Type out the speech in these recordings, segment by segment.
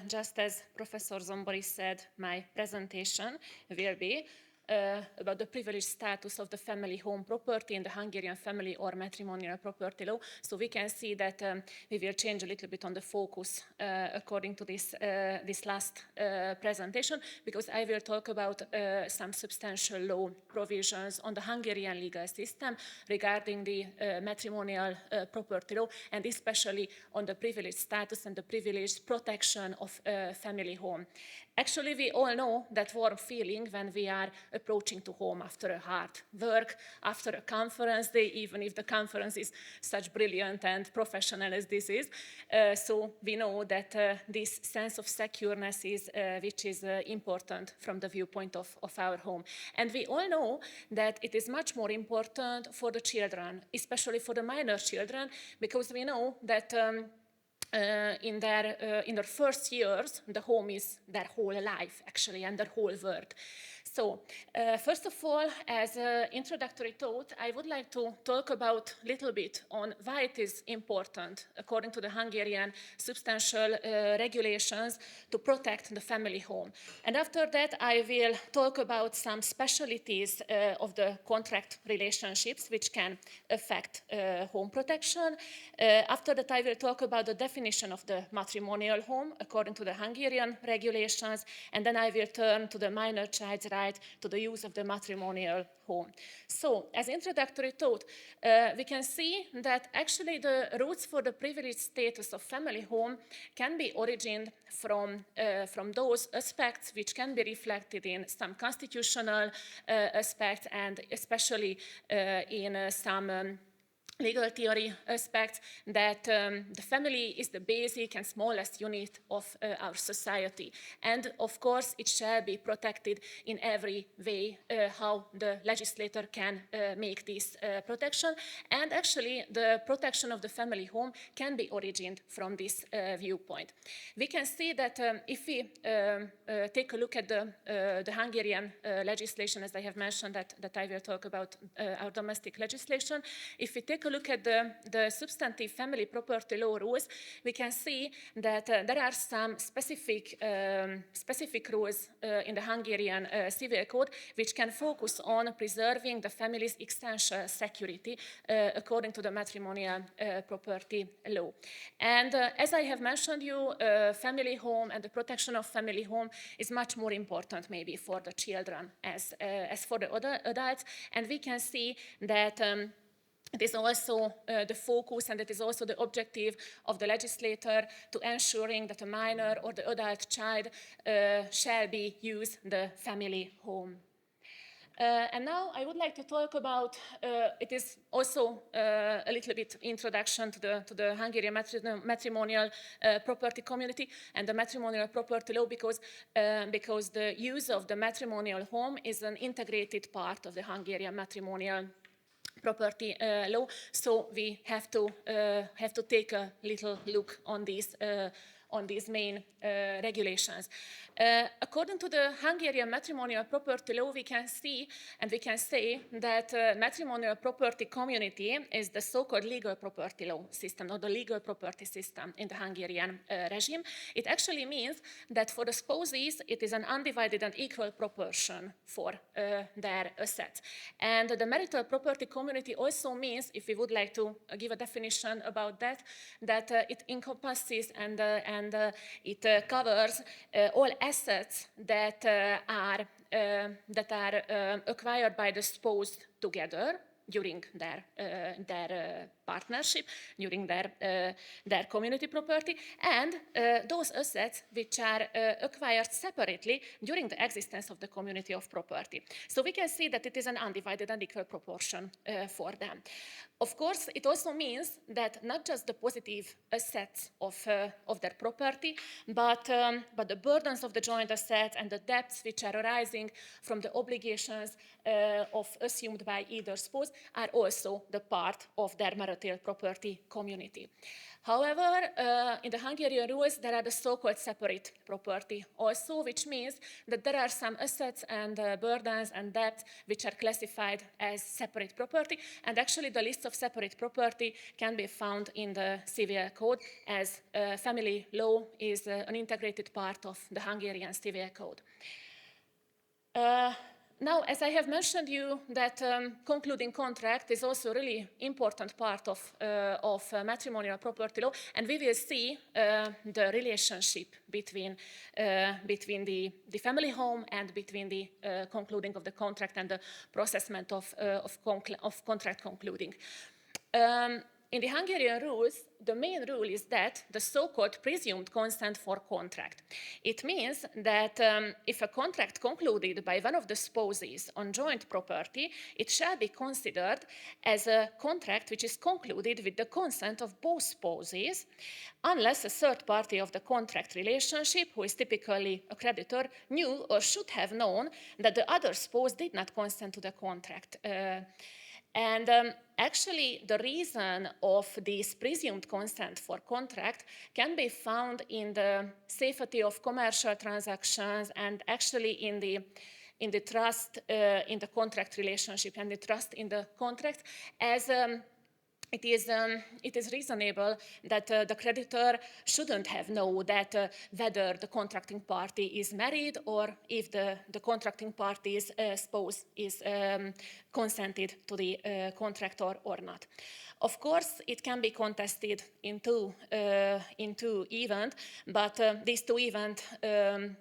Just as Professor Zombori said, my presentation will be about the privileged status of the family home property in the Hungarian family or matrimonial property law. So we can see that we will change a little bit on the focus according to this last presentation, because I will talk about some substantial law provisions on the Hungarian legal system regarding the matrimonial property law, and especially on the privileged status and the privileged protection of family home. Actually, we all know that warm feeling when we are approaching to home after a hard work, after a conference day, even if the conference is such brilliant and professional as this is. So we know that this sense of secureness is which is important from the viewpoint of our home. And we all know that it is much more important for the children, especially for the minor children, because we know that in their first years, the home is their whole life, actually, and their whole world. So, first of all, as an introductory thought, I would like to talk about a little bit on why it is important, according to the Hungarian substantial regulations, to protect the family home. And after that, I will talk about some specialties of the contract relationships which can affect home protection. After that, I will talk about the definition of the matrimonial home, according to the Hungarian regulations, and then I will turn to the minor child's right to the use of the matrimonial home. So, as introductory thought, we can see that actually the roots for the privileged status of family home can be origined from those aspects which can be reflected in some constitutional aspects, and especially in some legal theory aspects, that the family is the basic and smallest unit of our society. And of course, it shall be protected in every way how the legislator can make this protection. And actually, the protection of the family home can be origined from this viewpoint. We can see that if we take a look at the Hungarian legislation, as I have mentioned, that I will talk about our domestic legislation, if we take a look at the substantive family property law rules, we can see that there are some specific rules in the Hungarian civil code which can focus on preserving the family's essential security according to the matrimonial property law. And as I have mentioned you, family home and the protection of family home is much more important maybe for the children as for the adults, and we can see that it is also the focus, and it is also the objective of the legislator to ensuring that a minor or the adult child shall be used the family home. And now I would like to talk about, it is also a little bit introduction to the Hungarian matrimonial property community and the matrimonial property law, because the use of the matrimonial home is an integrated part of the Hungarian matrimonial property law, so we have to take a little look on these main regulations. According to the Hungarian matrimonial property law, we can see and we can say that matrimonial property community is the so-called legal property law system, or the legal property system in the Hungarian regime. It actually means that for the spouses, it is an undivided and equal proportion for their assets. And the marital property community also means, if we would like to give a definition about that, it encompasses and it covers all assets that are acquired by the spouse together during their partnership, during their community property, and those assets which are acquired separately during the existence of the community of property. So we can see that it is an undivided and equal proportion for them. Of course, it also means that not just the positive assets of their property, but the burdens of the joint assets and the debts which are arising from the obligations assumed by either spouse, are also the part of their marital property community. However, in the Hungarian rules, there are the so-called separate property also, which means that there are some assets and burdens and debts which are classified as separate property, and actually the list of separate property can be found in the civil code, as family law is an integrated part of the Hungarian civil code. Now, as I have mentioned you, that concluding contract is also a really important part of matrimonial property law, and we will see the relationship between the family home and between the concluding of the contract and the processment of contract concluding. In the Hungarian rules, the main rule is that the so-called presumed consent for contract. It means that if a contract concluded by one of the spouses on joint property, it shall be considered as a contract which is concluded with the consent of both spouses, unless a third party of the contract relationship, who is typically a creditor, knew or should have known that the other spouse did not consent to the contract. Actually, the reason of this presumed consent for contract can be found in the safety of commercial transactions, and actually in the trust in the contract relationship and the trust in the contract, as it is reasonable that the creditor shouldn't have known that whether the contracting party is married or if the contracting party's spouse is consented to the contract or not. Of course, it can be contested in two events, but these two events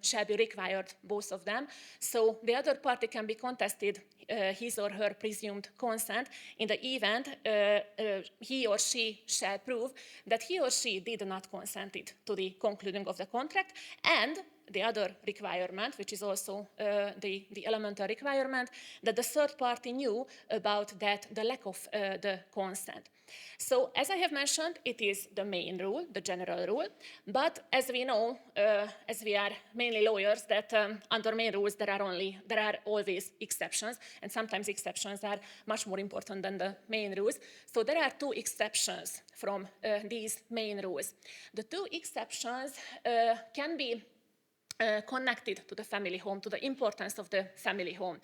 shall be required, both of them. So the other party can be contested his or her presumed consent in the event he or she shall prove that he or she did not consent to the concluding of the contract, and the other requirement, which is also the elemental requirement, that the third party knew about the lack of the consent. So, as I have mentioned, it is the main rule, the general rule, but as we know, as we are mainly lawyers, that under main rules there are always exceptions, and sometimes exceptions are much more important than the main rules. So there are two exceptions from these main rules. The two exceptions can be connected to the family home, to the importance of the family home.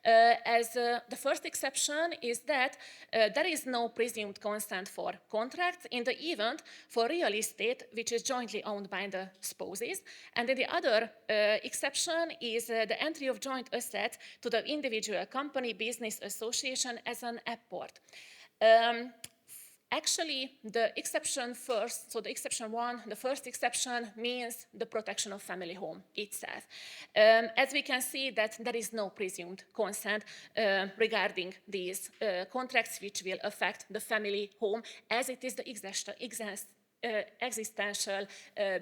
The first exception is that there is no presumed consent for contracts in the event for real estate which is jointly owned by the spouses, and then the other exception is the entry of joint assets to the individual company, business, association as an apport. Actually, the exception first, so the exception one, the first exception means the protection of family home itself. As we can see that there is no presumed consent regarding these contracts which will affect the family home, as it is the existential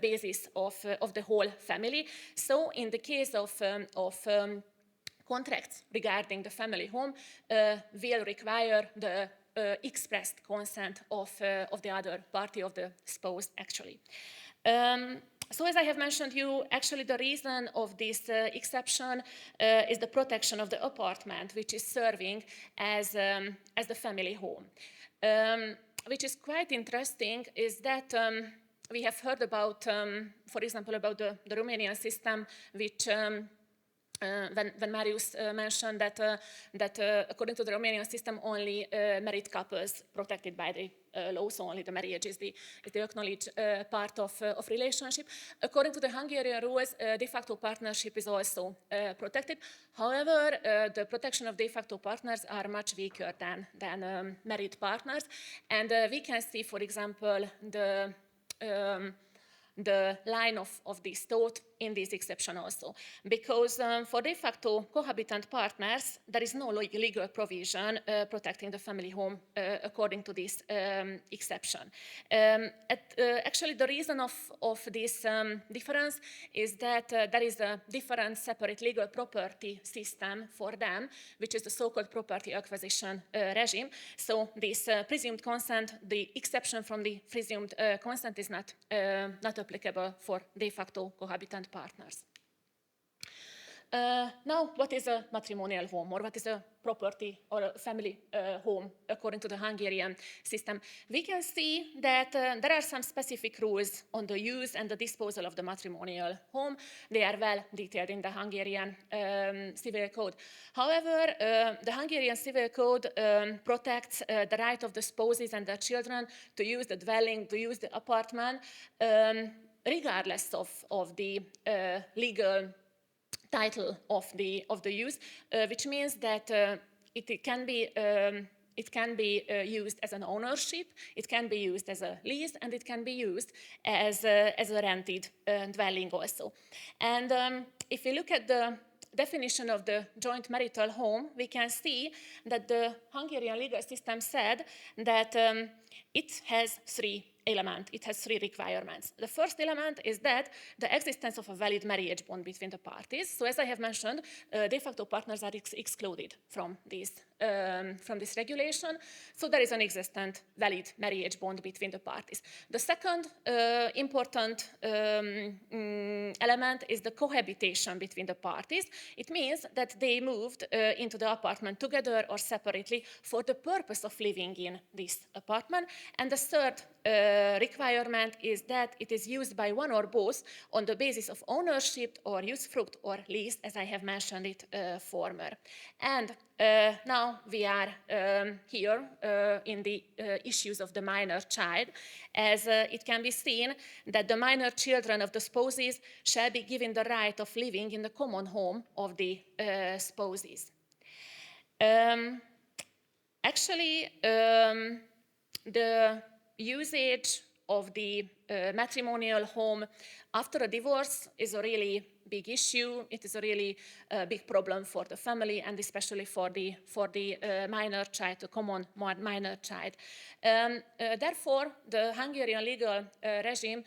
basis of the whole family. So in the case of contracts regarding the family home will require the expressed consent of the other party, of the spouse, actually. So as I have mentioned you, actually the reason of this exception is the protection of the apartment, which is serving as the family home. Which is quite interesting is that we have heard about, for example, about the Romanian system, which when Marius mentioned that according to the Romanian system, only married couples protected by the law, so only the marriage is the acknowledged part of relationship. According to the Hungarian rules, de facto partnership is also protected. However, the protection of de facto partners are much weaker than married partners, and we can see, for example, the line of this thought in this exception also. Because for de facto cohabitant partners, there is no legal provision protecting the family home according to this exception. Actually, the reason of this difference is that there is a different separate legal property system for them, which is the so-called property acquisition regime. So this presumed consent, the exception from the presumed consent is not applicable for de facto cohabitant partners. Now, what is a matrimonial home, or what is a property or a family home according to the Hungarian system? We can see that there are some specific rules on the use and the disposal of the matrimonial home. They are well detailed in the Hungarian civil code. However, the Hungarian civil code protects the right of the spouses and their children to use the dwelling, to use the apartment, regardless of the legal title of the use, which means that it can be used as an ownership, it can be used as a lease, and it can be used as a rented dwelling also. And if we look at the definition of the joint marital home, we can see that the Hungarian legal system said that it has three elements, it has three requirements. The first element is that the existence of a valid marriage bond between the parties. So as I have mentioned, de facto partners are excluded from this regulation. So there is an existent valid marriage bond between the parties. The second important element is the cohabitation between the parties. It means that they moved into the apartment together or separately for the purpose of living in this apartment. And the third requirement is that it is used by one or both on the basis of ownership or usufruct or lease, as I have mentioned it former. And now we are here in the issues of the minor child, as it can be seen that the minor children of the spouses shall be given the right of living in the common home of the spouses. Actually, the usage of the matrimonial home after a divorce is a really big issue. It is a really big problem for the family, and especially for the minor child, the common minor child. Therefore, the Hungarian legal regime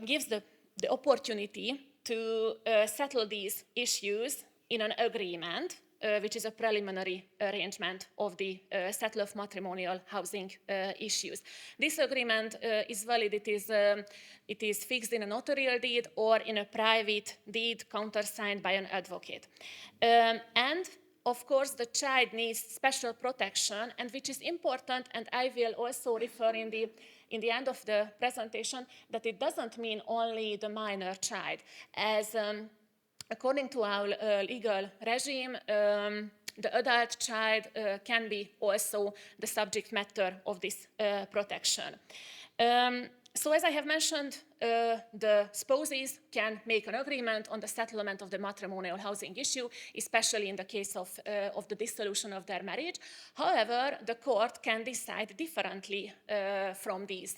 gives the opportunity to settle these issues in an agreement, which is a preliminary arrangement of the settle of matrimonial housing issues. This agreement is valid. It is fixed in a notarial deed or in a private deed countersigned by an advocate. And of course, the child needs special protection, and which is important, and I will also refer in the end of the presentation, that it doesn't mean only the minor child, as according to our legal regime, the adult child can be also the subject matter of this protection. So as I have mentioned, the spouses can make an agreement on the settlement of the matrimonial housing issue, especially in the case of the dissolution of their marriage. However, the court can decide differently from this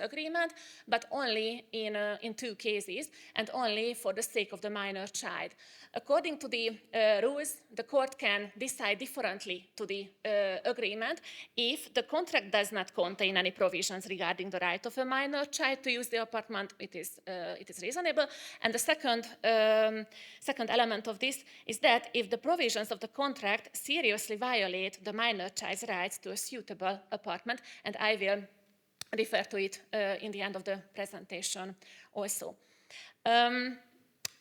agreement, but only in two cases, and only for the sake of the minor child. According to the rules, the court can decide differently to the agreement if the contract does not contain any provisions regarding the right of a minor child to use the apartment. It is reasonable. And the second element of this is that if the provisions of the contract seriously violate the minor child's rights to a suitable apartment, and I will refer to it in the end of the presentation also.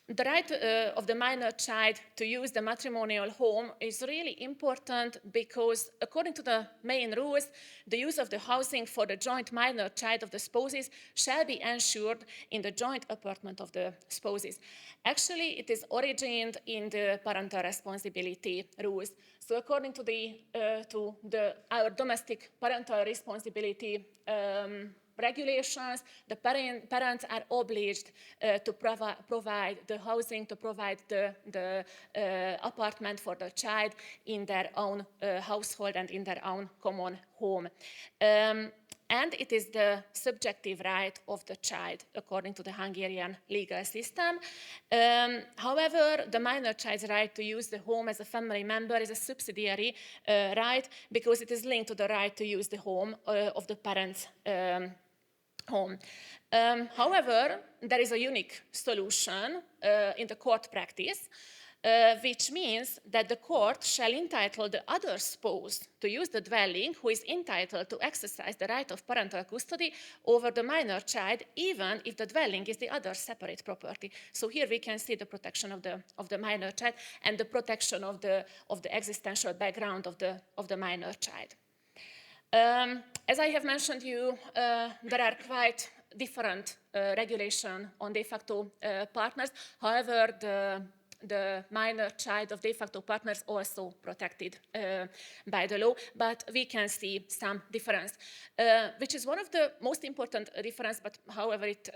The right of the minor child to use the matrimonial home is really important because, according to the main rules, the use of the housing for the joint minor child of the spouses shall be ensured in the joint apartment of the spouses. Actually, it is originated in the parental responsibility rules. So, according to our domestic parental responsibility regulations, the parents are obliged to provide the housing, to provide the apartment for the child in their own household and in their own common home. And it is the subjective right of the child, according to the Hungarian legal system. However, the minor child's right to use the home as a family member is a subsidiary right, because it is linked to the right to use the home of the parents' home. However, there is a unique solution in the court practice. which means that the court shall entitle the other spouse to use the dwelling who is entitled to exercise the right of parental custody over the minor child, even if the dwelling is the other separate property. So here we can see the protection of the minor child and the protection of the existential background of the minor child. As I have mentioned you, there are quite different regulation on de facto partners. However, the minor child of de facto partners also protected by the law, but we can see some difference, which is one of the most important difference, but however it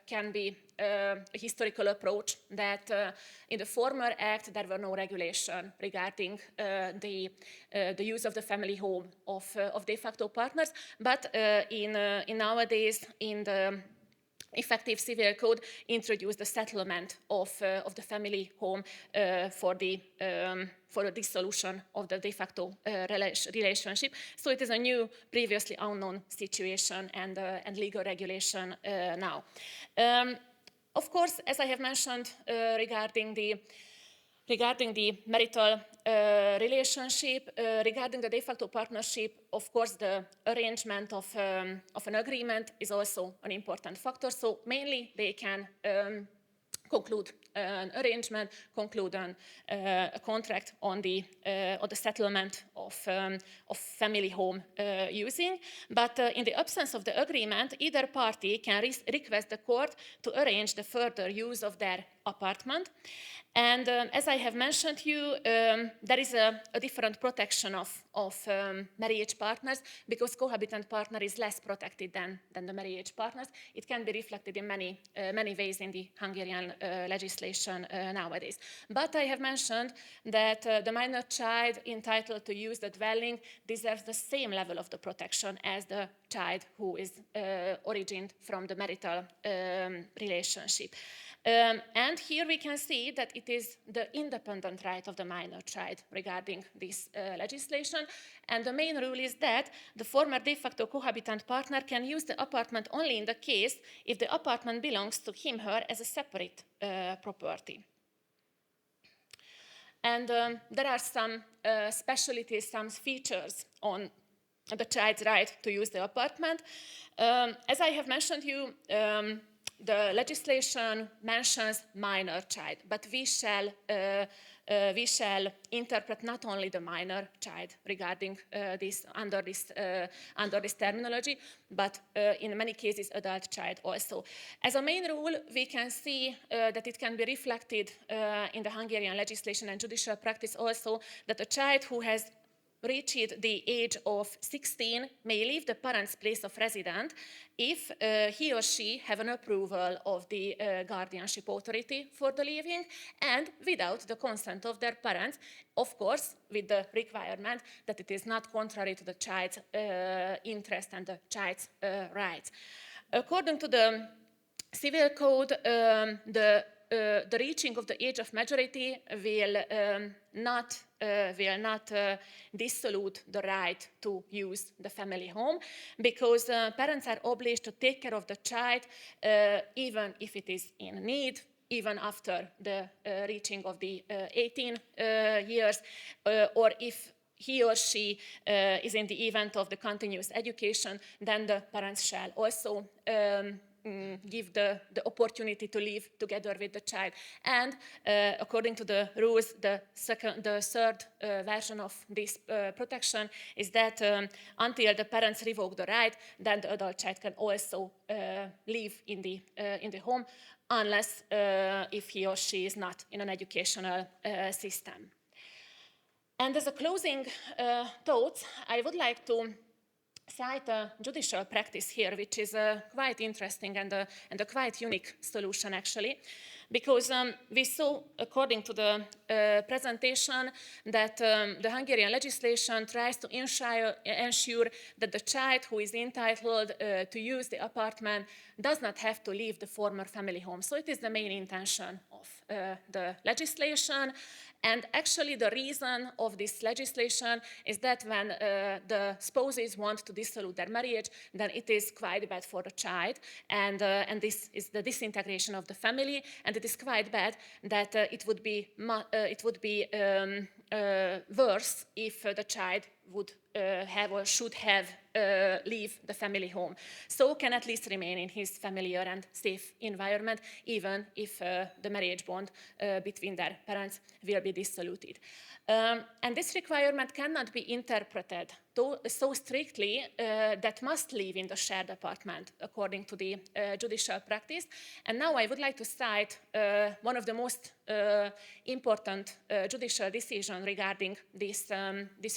can be a historical approach that in the former act there were no regulation regarding the use of the family home of de facto partners, but in nowadays in the effective civil code introduced the settlement of the family home for the dissolution of the de facto relationship. So it is a new, previously unknown situation and legal regulation now. Of course, as I have mentioned regarding the marital relationship, regarding the de facto partnership, of course, the arrangement of an agreement is also an important factor. So mainly they can conclude an arrangement, conclude a contract on the settlement of family home using. But in the absence of the agreement, either party can request the court to arrange the further use of their apartment. And as I have mentioned to you, there is a different protection of marriage partners, because cohabitant partner is less protected than the marriage partners. It can be reflected in many ways in the Hungarian legislation nowadays. But I have mentioned that the minor child entitled to use the dwelling deserves the same level of the protection as the child who is origined from the marital relationship. And here we can see that it is the independent right of the minor child regarding this legislation. And the main rule is that the former de facto cohabitant partner can use the apartment only in the case if the apartment belongs to him/her as a separate property. And there are some specialties, some features on the child's right to use the apartment. As I have mentioned to you, the legislation mentions minor child, but we shall interpret not only the minor child regarding this under this terminology, but in many cases adult child also. As a main rule, we can see that it can be reflected in the Hungarian legislation and judicial practice also, that a child who has reached the age of 16 may leave the parent's place of residence if he or she have an approval of the guardianship authority for the leaving, and without the consent of their parents, of course, with the requirement that it is not contrary to the child's interest and the child's rights. According to the civil code, the reaching of the age of majority will not dissolute the right to use the family home, because parents are obliged to take care of the child even if it is in need, even after the reaching of the 18 years, or if he or she is in the event of the continuous education, then the parents shall also give the opportunity to live together with the child. And according to the rules, the third version of this protection is that until the parents revoke the right, then the adult child can also live in the home, unless if he or she is not in an educational system. And as a closing thought, I would like to cite a judicial practice here, which is quite interesting and a quite unique solution, actually, because we saw, according to the presentation, that the Hungarian legislation tries to ensure that the child who is entitled to use the apartment does not have to leave the former family home. So it is the main intention of the legislation. And actually the reason of this legislation is that when the spouses want to dissolve their marriage, then it is quite bad for the child, and this is the disintegration of the family, and and it is quite bad that it would be worse if the child would have or should have leave the family home. So can at least remain in his familiar and safe environment, even if the marriage bond between their parents will be dissoluted. And this requirement cannot be interpreted so strictly that must live in the shared apartment according to the judicial practice. And now I would like to cite one of the most important judicial decisions regarding this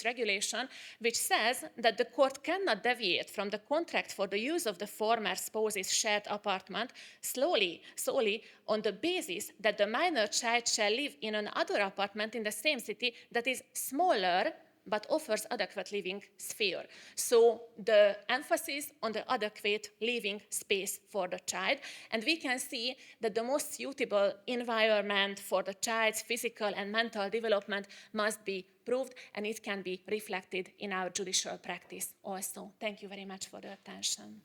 regulation, which says that the court cannot deviate from the contract for the use of the former spouse's shared apartment solely on the basis that the minor child shall live in another apartment in the same city that is smaller but offers adequate living sphere. So the emphasis on the adequate living space for the child. And we can see that the most suitable environment for the child's physical and mental development must be proved, and it can be reflected in our judicial practice also. Thank you very much for the attention.